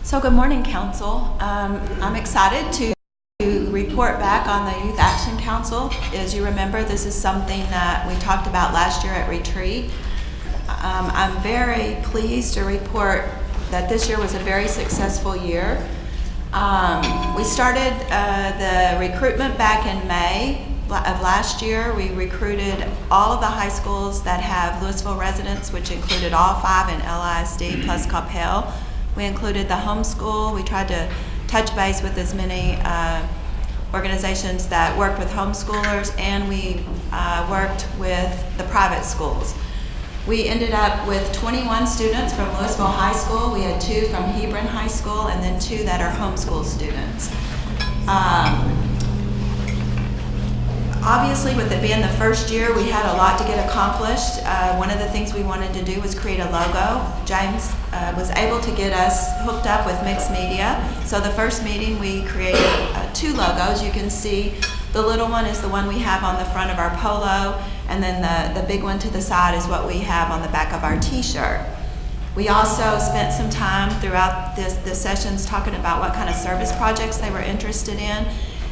So good morning, Council. I'm excited to report back on the Youth Action Council. As you remember, this is something that we talked about last year at Retreat. I'm very pleased to report that this year was a very successful year. We started the recruitment back in May of last year. We recruited all of the high schools that have Louisville residents, which included all 5 in LISD plus Coppell. We included the homeschool. We tried to touch base with as many organizations that worked with homeschoolers, and we worked with the private schools. We ended up with 21 students from Louisville High School. We had 2 from Hebron High School, and then 2 that are homeschool students. Obviously, with it being the first year, we had a lot to get accomplished. One of the things we wanted to do was create a logo. James was able to get us hooked up with mixed media. So the first meeting, we created 2 logos. You can see the little one is the one we have on the front of our polo, and then the big one to the side is what we have on the back of our t-shirt. We also spent some time throughout the sessions talking about what kind of service projects they were interested in.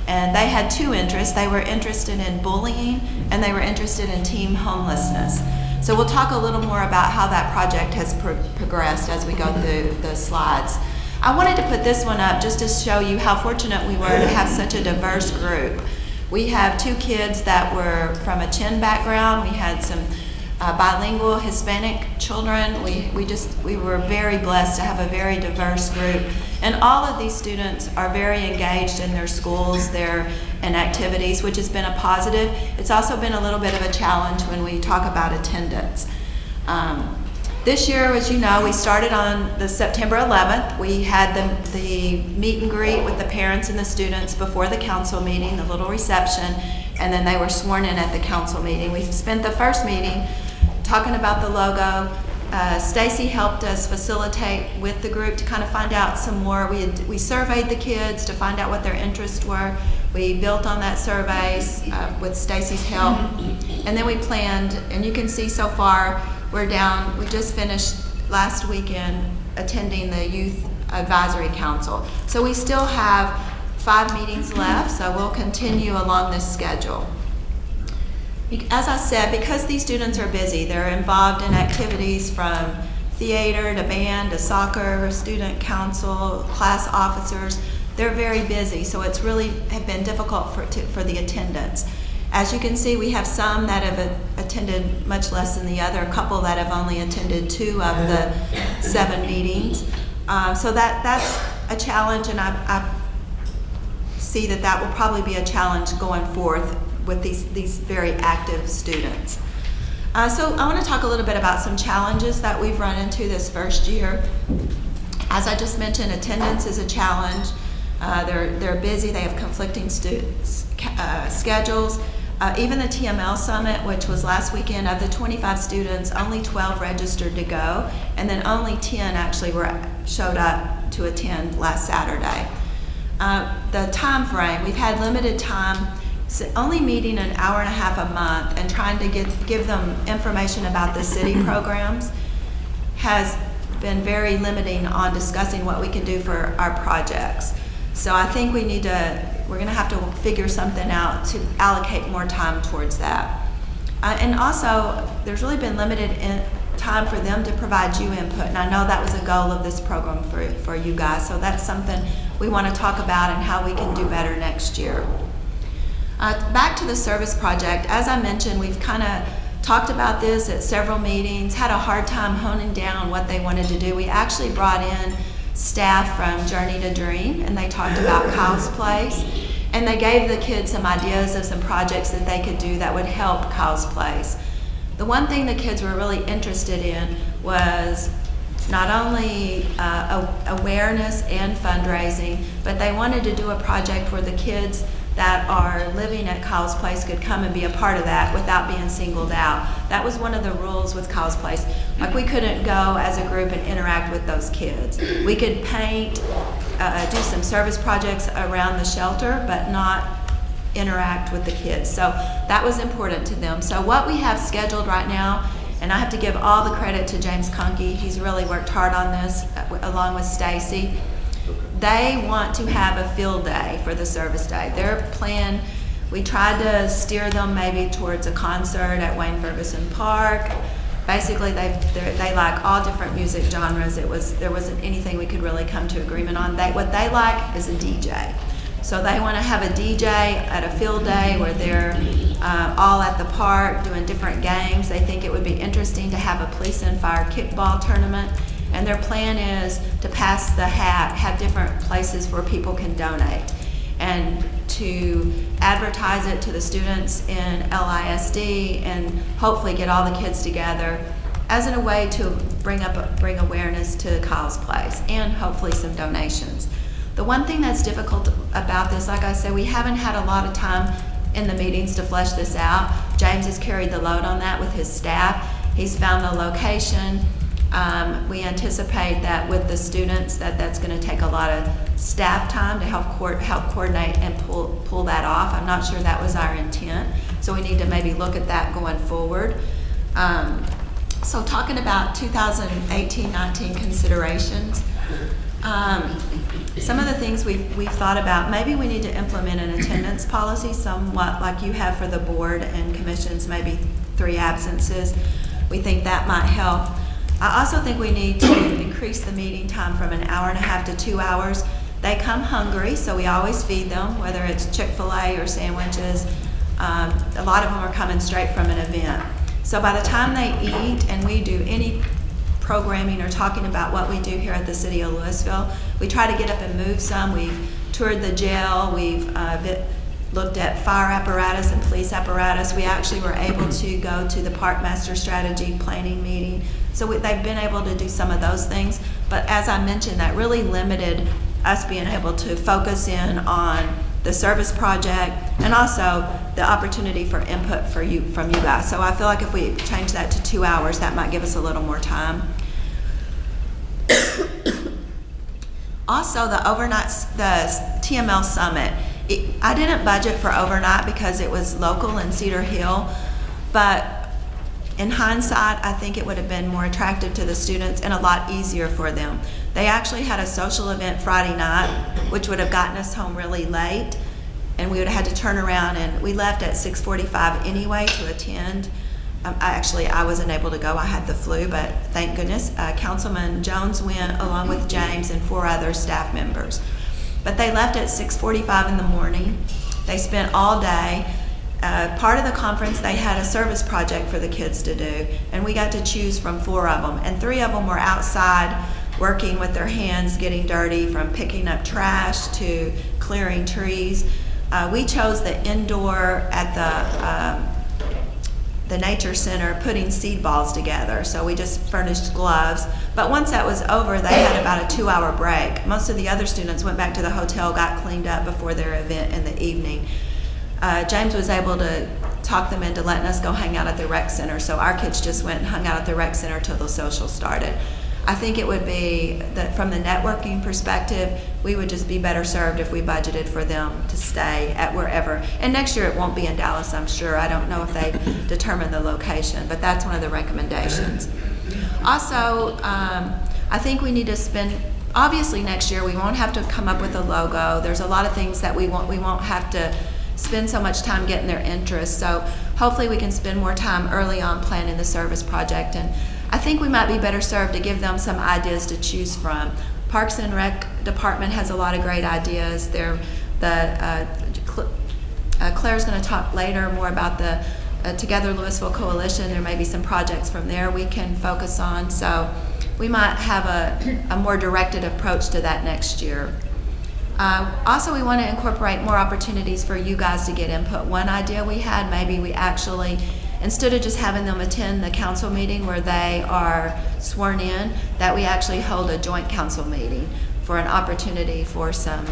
And they had 2 interests. They were interested in bullying, and they were interested in teen homelessness. So we'll talk a little more about how that project has progressed as we go through the slides. I wanted to put this one up just to show you how fortunate we were to have such a diverse group. We have 2 kids that were from a Chin background. We had some bilingual Hispanic children. We were very blessed to have a very diverse group. And all of these students are very engaged in their schools, and activities, which has been a positive. It's also been a little bit of a challenge when we talk about attendance. This year, as you know, we started on the September 11th. We had the meet and greet with the parents and the students before the council meeting, the little reception, and then they were sworn in at the council meeting. We spent the first meeting talking about the logo. Stacy helped us facilitate with the group to kind of find out some more. We surveyed the kids to find out what their interests were. We built on that survey with Stacy's help, and then we planned. And you can see so far we're down. We just finished last weekend attending the Youth Advisory Council, so we still have 5 meetings left. So we'll continue along this schedule. As I said, because these students are busy, they're involved in activities from theater to band to soccer, student council, class officers. They're very busy, so it's really have been difficult for the attendance. As you can see, we have some that have attended much less than the other, a couple that have only attended 2 of the 7 meetings. So that's a challenge, and I see that will probably be a challenge going forth with these very active students. So I want to talk a little bit about some challenges that we've run into this first year. As I just mentioned, attendance is a challenge. They're busy, they have conflicting schedules. Even the TML Summit, which was last weekend, of the 25 students, only 12 registered to go, and then only 10 actually showed up to attend last Saturday. The time frame, we've had limited time. So only meeting an hour and a half a month and trying to give them information about the city programs has been very limiting on discussing what we can do for our projects. So I think we're gonna have to figure something out to allocate more time towards that. And also, there's really been limited time for them to provide you input, and I know that was a goal of this program for you guys, so that's something we wanna talk about and how we can do better next year. Back to the service project, as I mentioned, we've kind of talked about this at several meetings, had a hard time honing down what they wanted to do. We actually brought in staff from Journey to Dream, and they talked about Kyle's Place, and they gave the kids some ideas of some projects that they could do that would help Kyle's Place. The one thing the kids were really interested in was not only awareness and fundraising, but they wanted to do a project where the kids that are living at Kyle's Place could come and be a part of that without being singled out. That was one of the rules with Kyle's Place. Like, we couldn't go as a group and interact with those kids. We could paint, do some service projects around the shelter, but not interact with the kids. So that was important to them. So what we have scheduled right now, and I have to give all the credit to James Conkey, he's really worked hard on this along with Stacy. They want to have a field day for the service day. Their plan, we tried to steer them maybe towards a concert at Wayne Ferguson Park. Basically, they like all different music genres. There wasn't anything we could really come to agreement on. What they like is a DJ. So they want to have a DJ at a field day where they're all at the park doing different games. They think it would be interesting to have a police and fire kickball tournament. And their plan is to pass the hat, have different places where people can donate, and to advertise it to the students in LISD and hopefully get all the kids together as in a way to bring awareness to Kyle's Place and hopefully some donations. The one thing that's difficult about this, like I said, we haven't had a lot of time in the meetings to flesh this out. James has carried the load on that with his staff. He's found the location. We anticipate that with the students that's going to take a lot of staff time to help coordinate and pull that off. I'm not sure that was our intent, so we need to maybe look at that going forward. So talking about 2018-19 considerations, some of the things we've thought about, maybe we need to implement an attendance policy somewhat like you have for the board and commissions, maybe 3 absences. We think that might help. I also think we need to increase the meeting time from an hour and a half to 2 hours. They come hungry, so we always feed them, whether it's Chick-fil-A or sandwiches. A lot of them are coming straight from an event. So by the time they eat and we do any programming or talking about what we do here at the City of Louisville, we try to get up and move some. We've toured the jail. We've looked at fire apparatus and police apparatus. We actually were able to go to the Park Master Strategy Planning meeting. So they've been able to do some of those things. But as I mentioned, that really limited us being able to focus in on the service project and also the opportunity for input from you guys. So I feel like if we change that to 2 hours, that might give us a little more time. Also, the TML Summit. I didn't budget for overnight because it was local in Cedar Hill, but in hindsight, I think it would have been more attractive to the students and a lot easier for them. They actually had a social event Friday night, which would have gotten us home really late, and we would have had to turn around, and we left at 6:45 anyway to attend. I wasn't able to go. I had the flu, but thank goodness. Councilman Jones went along with James and 4 other staff members. But they left at 6:45 in the morning. They spent all day. Part of the conference, they had a service project for the kids to do, and we got to choose from 4 of them. And 3 of them were outside working with their hands, getting dirty, from picking up trash to clearing trees. We chose the indoor at the Nature Center, putting seed balls together. So we just furnished gloves. But once that was over, they had about a 2-hour break. Most of the other students went back to the hotel, got cleaned up before their event in the evening. James was able to talk them into letting us go hang out at the rec center. So our kids just went and hung out at the rec center till the social started. I think it would be that from the networking perspective, we would just be better served if we budgeted for them to stay at wherever. And next year it won't be in Dallas, I'm sure. I don't know if they determine the location, but that's one of the recommendations. Also, I think we need to spend, obviously next year we won't have to come up with a logo. There's a lot of things that we won't have to spend so much time getting their interest. So hopefully we can spend more time early on planning the service project. And I think we might be better served to give them some ideas to choose from. Parks and Rec Department has a lot of great ideas. Claire's going to talk later more about the Together Louisville Coalition. There may be some projects from there we can focus on. So we might have a more directed approach to that next year. Also, we want to incorporate more opportunities for you guys to get input. One idea we had, maybe we actually, instead of just having them attend the council meeting where they are sworn in, that we actually hold a joint council meeting for an opportunity for some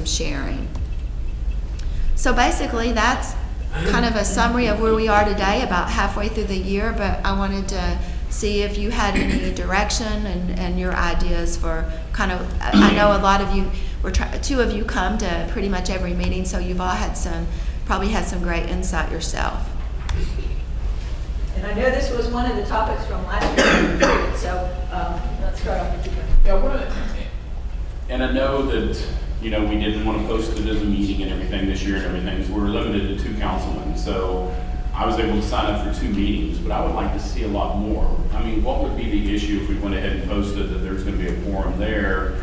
sharing. So basically, that's kind of a summary of where we are today, about halfway through the year, but I wanted to see if you had any direction and your ideas for kind of, I know a lot of you, 2 of you come to pretty much every meeting, so you've all probably had some great insight yourself. And I know this was one of the topics from last year, so let's start off with you. Yeah, And I know that, you know, we didn't want to post it as a meeting and everything this year and everything, so we're limited to 2 councilmen. So I was able to sign up for 2 meetings, but I would like to see a lot more. I mean, what would be the issue if we went ahead and posted that there's going to be a quorum there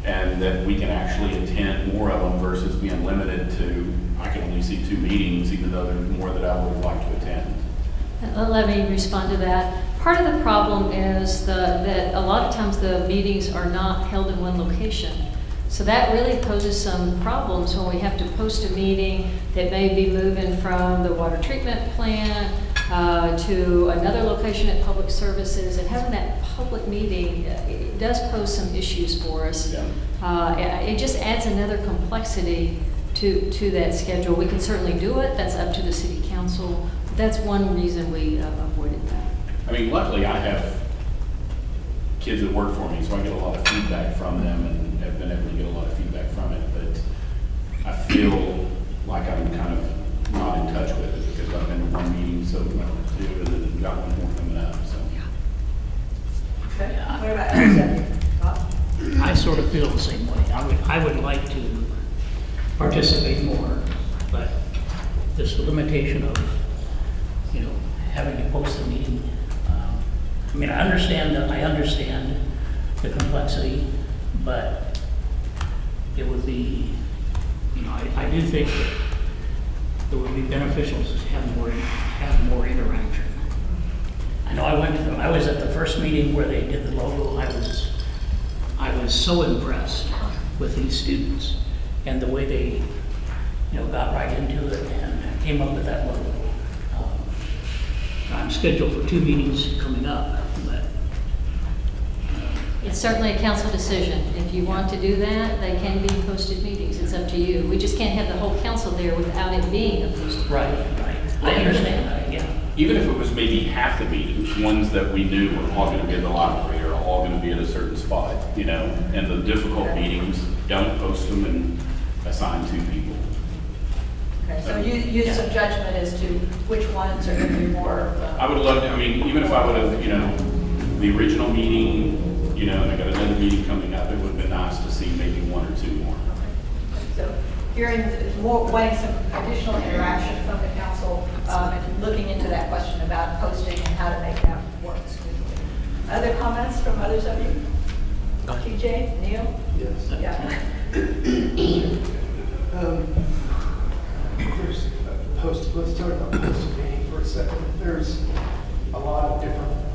and that we can actually attend more of them versus being limited to, I can only see 2 meetings, even though there's more that I would like to attend. Let me respond to that. Part of the problem is that a lot of times the meetings are not held in one location. So that really poses some problems when we have to post a meeting that may be moving from the water treatment plant to another location at Public Services. And having that public meeting, it does pose some issues for us. Yeah. It just adds another complexity to that schedule. We can certainly do it. That's up to the city council. That's one reason we avoided that. I mean, luckily I have kids that work for me, so I get a lot of feedback from them and have been able to get a lot of feedback from it, but I feel like I'm kind of not in touch with it because I've been to 1 meeting, so we went to 2, and then got 1 more coming up, so. Okay. What about others? Bob? I sort of feel the same way. I would like to participate more, but this limitation of, you know, having to post a meeting. I mean, I understand the complexity, but it would be, you know, I do think that it would be beneficial to have more interaction. I know I was at the first meeting where they did the logo. I was so impressed with these students and the way they, you know, got right into it and came up with that logo. I'm scheduled for 2 meetings coming up, but It's certainly a council decision. If you want to do that, they can be posted meetings. It's up to you. We just can't have the whole council there without it being a posted. right. I understand that, yeah. Even if it was maybe half the meetings, ones that we knew were all gonna be in the library or all gonna be at a certain spot, you know, and the difficult meetings, don't post them and assign 2 people. Okay, so you use some judgment as to which ones are going to be more. I would love to, I mean, even if I would have, you know, the original meeting, you know, and I got another meeting coming up, it would have been nice to see maybe 1 or 2 more. So hearing more, wanting some additional interaction from the council and looking into that question about posting and how to make that work smoothly. Other comments from others of you? TJ, Neil? Yes. Yeah. There's let's talk about post meeting for a second. There's a lot of different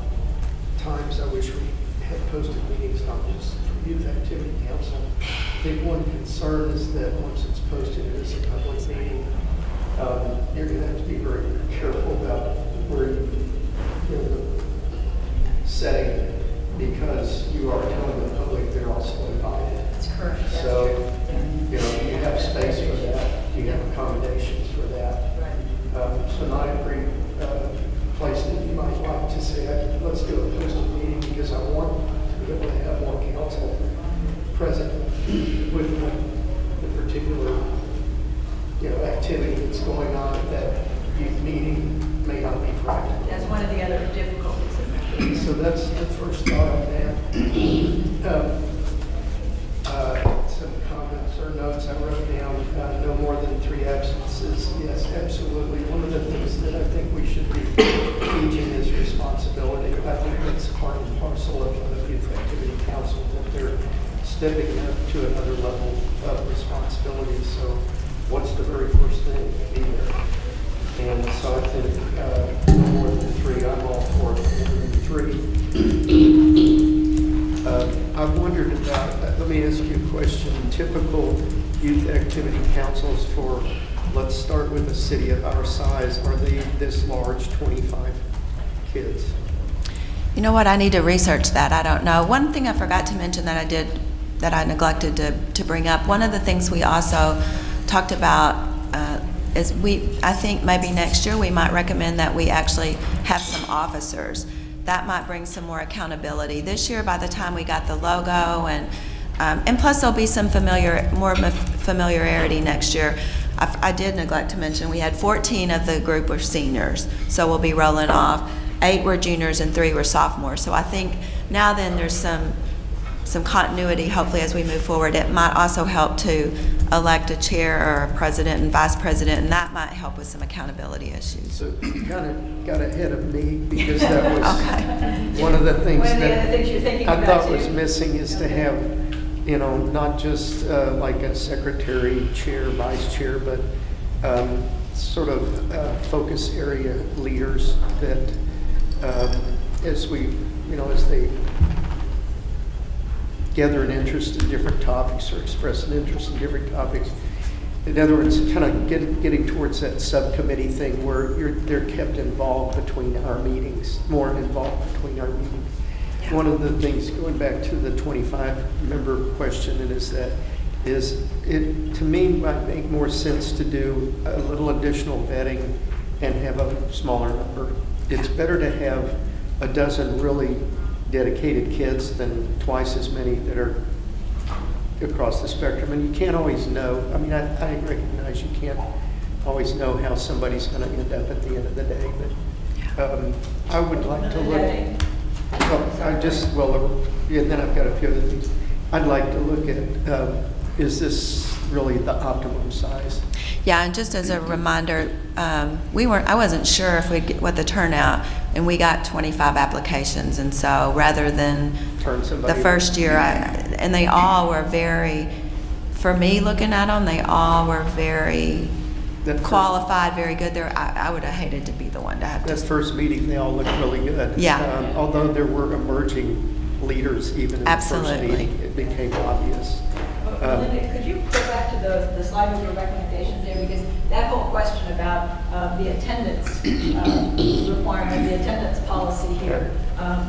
times I wish we had posted meetings, not just for Youth Activity Council. I think one concern is that once it's posted as a public meeting, you're going to have to be very careful about where you know, the setting, because you are telling the public they're also invited. That's correct. That's So, true. you know, you have space for that, you have accommodations for that. Right. So not every place that you might like to say, let's do a posted meeting because I want to be able to have more council present with the particular, you know, activity that's going on at that youth meeting may not be practical. That's one of the other difficulties in that. So that's the first thought on that. Some comments or notes I wrote down, no more than 3 absences. Yes, absolutely. One of the things that I think we should be teaching is responsibility. I think that's part and parcel of the Youth Activity Council, that they're stepping up to another level of responsibility. So what's the very first thing? Be there. And so I think no more than 3, I'm all for it, more than 3. I've wondered about, let me ask you a question. Typical youth activity councils for, let's start with a city of our size, are they this large, 25 kids? You know what, I need to research that, I don't know. One thing I forgot to mention that I neglected to bring up, one of the things we also talked about is I think maybe next year we might recommend that we actually have some officers. That might bring some more accountability. This year, by the time we got the logo and plus there'll be some more familiarity next year. I did neglect to mention we had 14 of the group were seniors, so we'll be rolling off. 8 were juniors and 3 were sophomores. So I think now then there's some some continuity, hopefully, as we move forward. It might also help to elect a chair or a president and vice president, and that might help with some accountability issues. So you kind of got ahead of me because that was Okay. one of the things One of the that other things you're thinking I about thought was too. missing is to have, you know, not just like a secretary, chair, vice chair, but sort of focus area leaders that as we, you know, as they gather an interest in different topics or express an interest in different topics. In other words, kind of getting towards that subcommittee thing where they're kept involved between our meetings, more involved between our meetings. Yeah. One of the things, going back to the 25-member question, is it, to me, might make more sense to do a little additional vetting and have a smaller number. It's better to have a dozen really dedicated kids than twice as many that are across the spectrum. And you can't always know. I mean, I recognize you can't always know how somebody's going to end up at the end of the day. But I would like to look. And then I've got a few other things. I'd like to look at, is this really the optimum size? Yeah, and just as a reminder, I wasn't sure if we'd get what the turnout, and we got 25 applications, and so rather than Turn the somebody. first year, and they all were very, for me looking at them, they all were very That first- qualified, very good. I would have hated to be the one to have That to. first meeting, they all looked really good. Yeah. Although there were emerging leaders even in the first Absolutely. meeting, it became obvious. Linda, could you go back to the slide with your recommendations there? Because that whole question about the attendance requirement, the attendance policy here,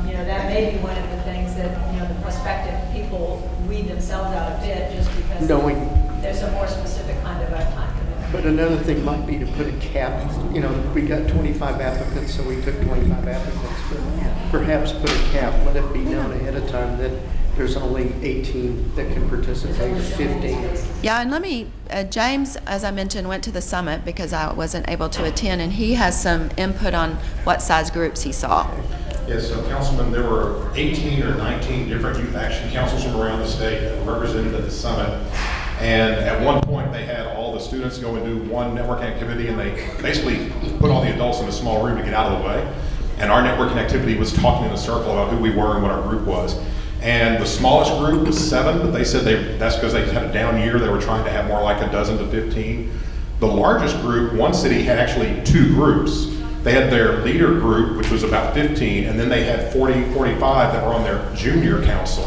you know, that may be one of the things that, you know, the prospective people weed themselves out a bit just because Knowing. there's a more specific kind of a time commitment. But another thing might be to put a cap. You know, we got 25 applicants, so we took 25 applicants. But perhaps put a cap, let it be known ahead of time that there's only 18 that can participate, or 15. Yeah, and let me, James, as I mentioned, went to the summit because I wasn't able to attend, and he has some input on what size groups he saw. Yes, so Councilman, there were 18 or 19 different youth action councils from around the state that were represented at the summit. And at one point, they had all the students go and do one network activity, and they basically put all the adults in a small room to get out of the way. And our networking activity was talking in a circle about who we were and what our group was. And the smallest group was 7, but they said that's because they had a down year. They were trying to have more like a dozen to 15. The largest group, one city had actually 2 groups. They had their leader group, which was about 15, and then they had 40, 45 that were on their junior council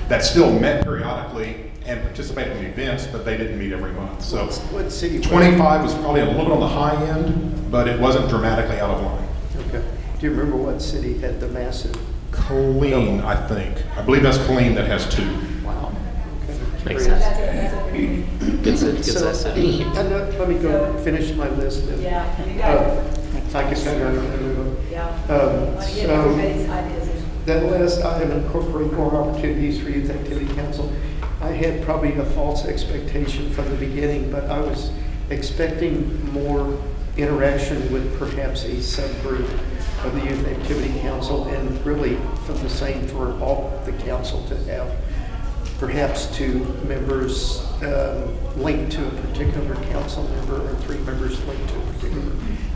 that still met periodically and participated in events, but they didn't meet every month. So What city? 25 was probably a little bit on the high end, but it wasn't dramatically out of line. Okay. Do you remember what city had the massive? Colleen, I think. I believe that's Colleen that has 2. Wow. Okay. Makes Curious. That's a pretty, Gets So, that city. let me go finish my list. And, yeah, you got it. I can kind of move on. Yeah. Um, Want to get so- everybody's ideas. That last item, incorporate more opportunities for Youth Activity Council. I had probably a false expectation from the beginning, but I was expecting more interaction with perhaps a subgroup of the Youth Activity Council, and really from the same for all the council to have perhaps 2 members linked to a particular council member, or 3 members linked to a particular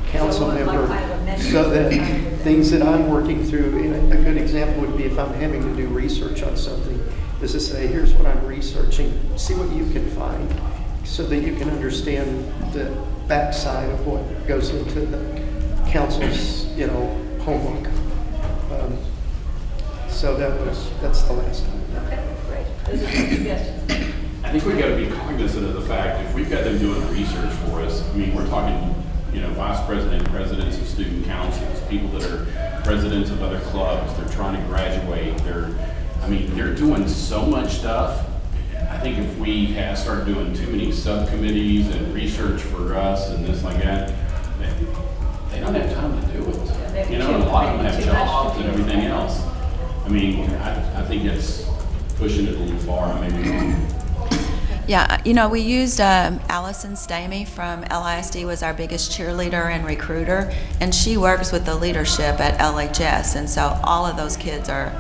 council So, like, member, kind of a mentor so that kind of thing. things that I'm working through, and a good example would be if I'm having to do research on something, is to say, here's what I'm researching, see what you can find, so that you can understand the backside of what goes into the council's, homework. So that's the last time. Okay, great. Those are some suggestions. I think we've got to be cognizant of the fact, if we've got them doing research for us, I mean, we're talking, vice president, presidents of student councils, people that are presidents of other clubs, they're trying to graduate, they're doing so much stuff. I think if we start doing too many subcommittees and research for us and this like that, they don't have time to do it. maybe A lot of them have too much jobs to and do. everything else. I mean, I think it's pushing it a little far, I may be wrong. Yeah, we used Allison Stamey from LISD was our biggest cheerleader and recruiter, and she works with the leadership at LHS, and so all of those kids are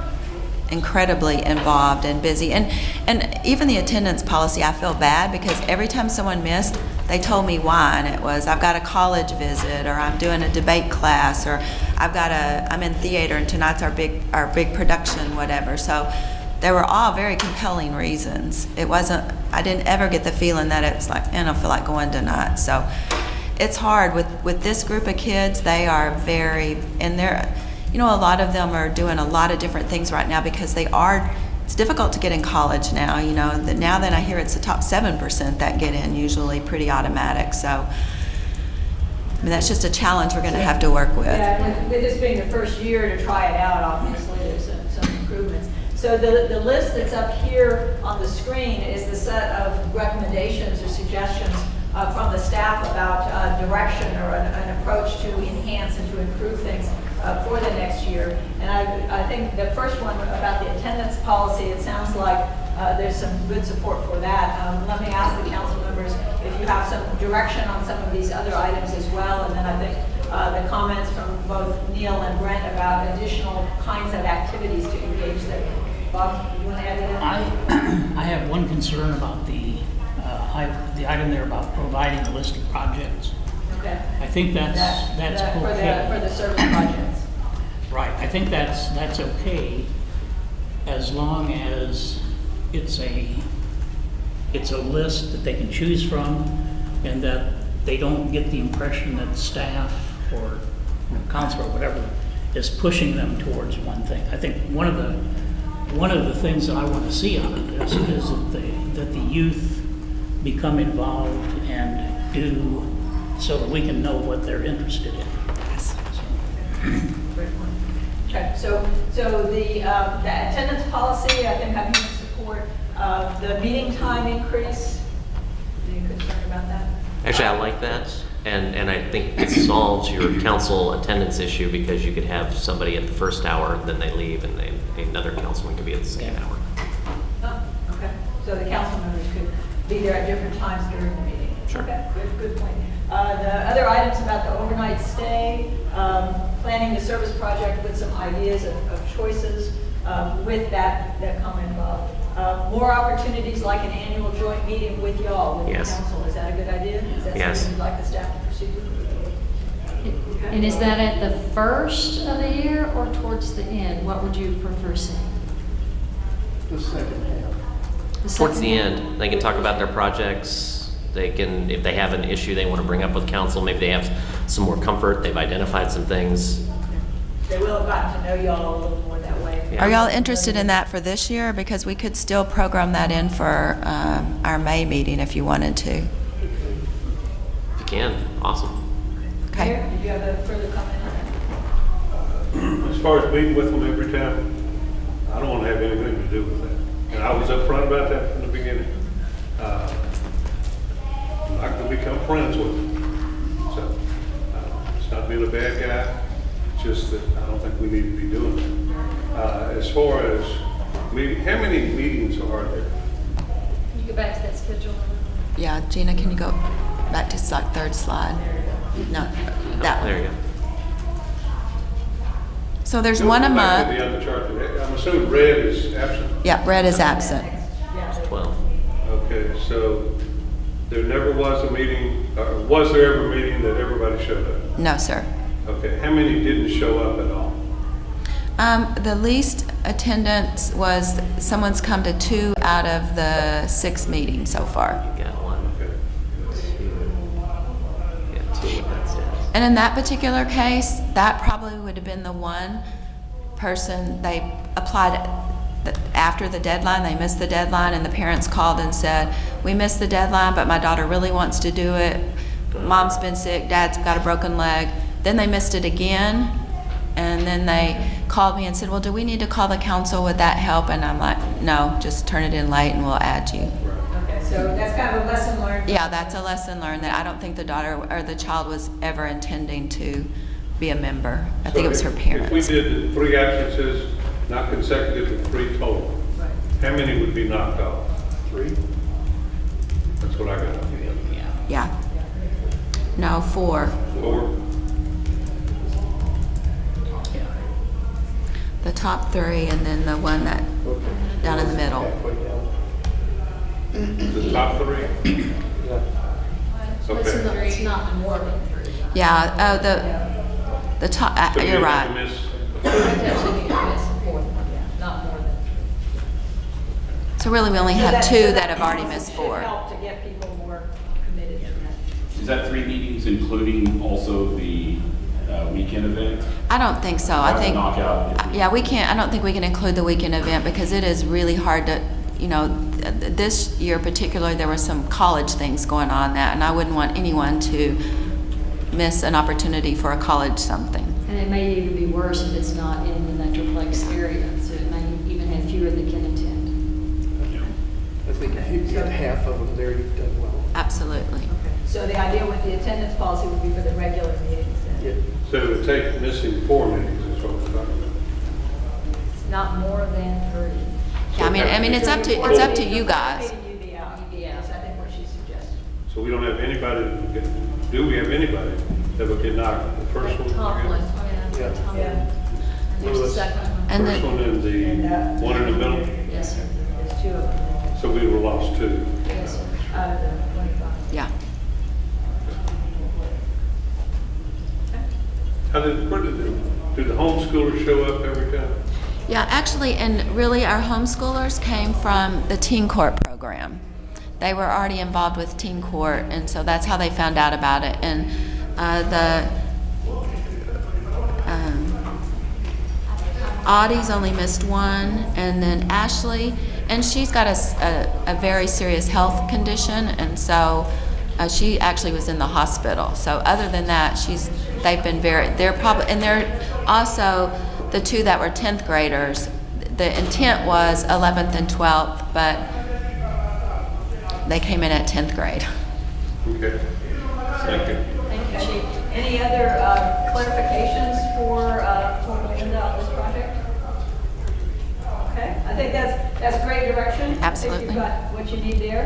incredibly involved and busy. And even the attendance policy, I feel bad because every time someone missed, they told me why, and it was, I've got a college visit, or I'm doing a debate class, or I'm in theater and tonight's our big production, whatever. So they were all very compelling reasons. It wasn't, I didn't ever get the feeling that it's like, I don't feel like going tonight. So it's hard with this group of kids. They are very, and they're, a lot of them are doing a lot of different things right now because it's difficult to get in college now, now that I hear it's the top 7% that get in, usually pretty automatic. So, I mean, that's just a challenge we're gonna have to work with. Yeah, with this being the first year to try it out, obviously, there's some improvements. So the list that's up here on the screen is the set of recommendations or suggestions from the staff about direction or an approach to enhance and to improve things for the next year. And I think the first one about the attendance policy, it sounds like there's some good support for that. Let me ask the council members if you have some direction on some of these other items as well. And then I think the comments from both Neil and Brent about additional kinds of activities to engage them. Bob, you want to add to that? I have one concern about the item there about providing a list of projects. Okay. I think that's okay. For the service projects. Right, I think that's okay as long as it's a list that they can choose from and that they don't get the impression that staff or council or whatever is pushing them towards one thing. I think one of the things that I want to see out of this is that the youth become involved and do so that we can know what they're interested in. Okay, so the attendance policy, I think I'm hearing support. The meeting time increase, are you concerned about that? Actually, I like that, and I think it solves your council attendance issue because you could have somebody at the first hour, then they leave, and another councilman could be at the same hour. Oh, okay. So the council members could be there at different times during the meeting. Sure. Okay, good point. The other items about the overnight stay, planning the service project with some ideas of choices with that comment above. More opportunities like an annual joint meeting with y'all, with Yes. the council. Is that a good idea? Is that Yes. something you'd like the staff to pursue? Okay. And is that at the first of the year or towards the end? What would you prefer seeing? The second half. Towards the second half? end, they can talk about their projects. They can, if they have an issue they want to bring up with council, maybe they have some more comfort, they've identified some things. They will have gotten to know y'all a little more that way. Yeah. Are y'all interested in that for this year? Because we could still program that in for our May meeting if you wanted to. If you can, awesome. Okay. Mayor, did you have a further comment on that? As far as meeting with them every time, I don't want to have anything to do with that. And I was upfront about that from the beginning. I'm not going to become friends with them. So it's not being a bad guy, it's just that I don't think we need to be doing that. As far as meeting, how many meetings are there? Can you go back to that schedule? Yeah, Gina, can you go back to third slide? No, that There you one. go. So there's Go one a back to month. the other chart. I'm assuming red is absent. Yeah, Red is absent. Yeah. 12. Okay, so there never was a meeting, or was there ever a meeting that everybody showed up? No, sir. Okay, how many didn't show up at all? The least attendance was someone's come to 2 out of the 6 meetings so far. You got one, Okay. two, yeah, two with that status. And in that particular case, that probably would have been the one person they applied after the deadline. They missed the deadline, and the parents called and said, "We missed the deadline, but my daughter really wants to do it. Mom's been sick, dad's got a broken leg." Then they missed it again, and then they called me and said, "Well, do we need to call the council? Would that help?" And I'm like, "No, just turn it in late and we'll add you." Okay, so that's kind of a lesson learned. Yeah, that's a lesson learned, that I don't think the daughter or the child was ever intending to be a member. I think it was her parents. If we did the 3 absences, not consecutive, but 3 total, Right. how many would be knocked off? 3? That's what I got. Yeah. Yeah. No, 4. 4? Yeah. The top three, and then the one that, down in the middle. Halfway down. The top three? Yeah. Okay. It's not more than three. Yeah, oh, the top, So we you're have to right. miss- Potentially need to miss a fourth one, not more than three. So really, we only So have that- two so that have already missed should 4. help to get people more committed to that. Is that 3 meetings including also the weekend event? I don't think so. I Have to think, knock out if we- yeah, we can't, I don't think we can include the weekend event because it is really hard to, this year particularly, there were some college things going on that, and I wouldn't want anyone to miss an opportunity for a college something. And it may even be worse if it's not in the Metroplex area, so it may even have fewer that can attend. I think if you get half of them there, you've done well. Absolutely. So the idea with the attendance policy would be for the regular meetings then? Yeah. So it would take missing 4 meetings is what we're talking about. It's not more than 3. Yeah, I mean, it's up to you guys. You'd be out, yes, I think what she suggested. So we don't have anybody, that would get- do we have anybody that would get knocked? The first one? Top again? one, Yeah. yeah, top one. Yeah. And there's the Lewis. second one. And First then, one and the one in the middle? Yes, sir. There's 2 of them So we were lost 2. Yes, sir. out of the 25. yeah. Where did the homeschoolers show up every time? Yeah, actually, and really, our homeschoolers came from the teen court program. They were already involved with teen court, and so that's how they found out about it. And Audie's only missed 1, and then Ashley, and she's got a very serious health condition, and so she actually was in the hospital. So other than that, they're also the 2 that were 10th graders. The intent was 11th and 12th, but they came in at 10th grade. Okay. Thank you. Thank you, Chief. Any other clarifications for Linda on this project? Okay, I think that's great direction. I Absolutely. think you've got what you need there.